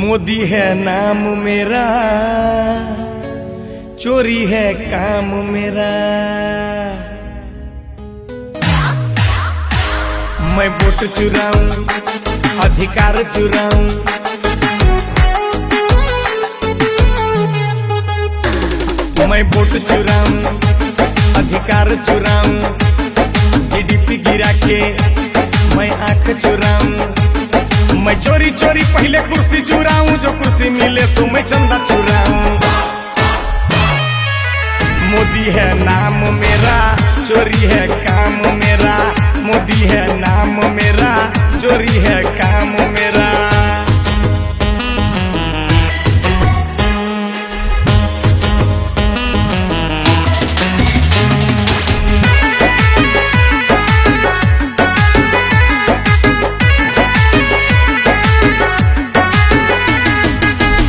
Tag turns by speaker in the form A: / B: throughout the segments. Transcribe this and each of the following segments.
A: मोदी है नाम मेरा, चोरी है काम मेरा। मैं वोट चुराऊं, अधिकार चुराऊं, मैं वोट चुराऊं, अधिकार चुराऊं, जीडीपी गिरा के मैं आंख चुराऊं। मैं चोरी चोरी पहले कुर्सी चुराऊं, जो कुर्सी मिले तो मैं चंदा चुराऊं। मोदी है नाम मेरा, चोरी है काम मेरा। मोदी है नाम मेरा, चोरी है काम मेरा।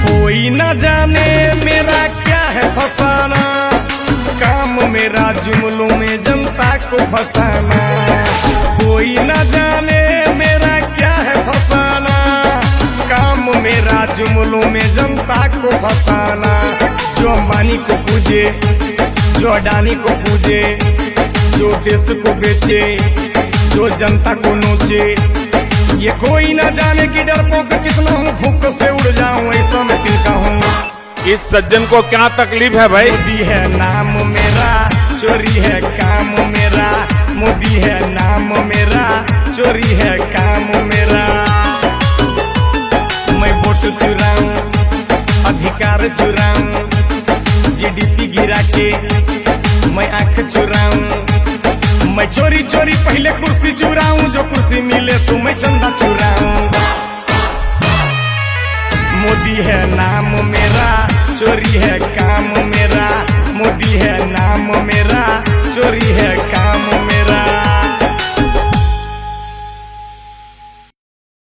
A: कोई न जाने मेरा क्या है फसाना, काम मेरा जुमलों में जनता को फसाना। कोई न जाने मेरा क्या है फसाना, काम मेरा जुमलों में जनता को फसाना। जो अंबानी को पूजे, जो अडानी को पूजे, जो देश को बेचे, जो जनता को नोचे, ये कोई न जाने कि डरपोक कितना हूँ, भूख से उड़ जाऊं ऐसा मैं तिनका हूँ।
B: इस सज्जन को क्या तकलीफ है भाई?
A: मोदी है नाम मेरा, चोरी है काम मेरा। मोदी है नाम मेरा, चोरी है काम मेरा। मैं वोट चुराऊं, अधिकार चुराऊं, जीडीपी गिरा के मैं आंख चुराऊं। मैं चोरी चोरी पहले कुर्सी चुराऊं, जो कुर्सी मिले तो मैं चंदा चुराऊं। मोदी है नाम मेरा, चोरी है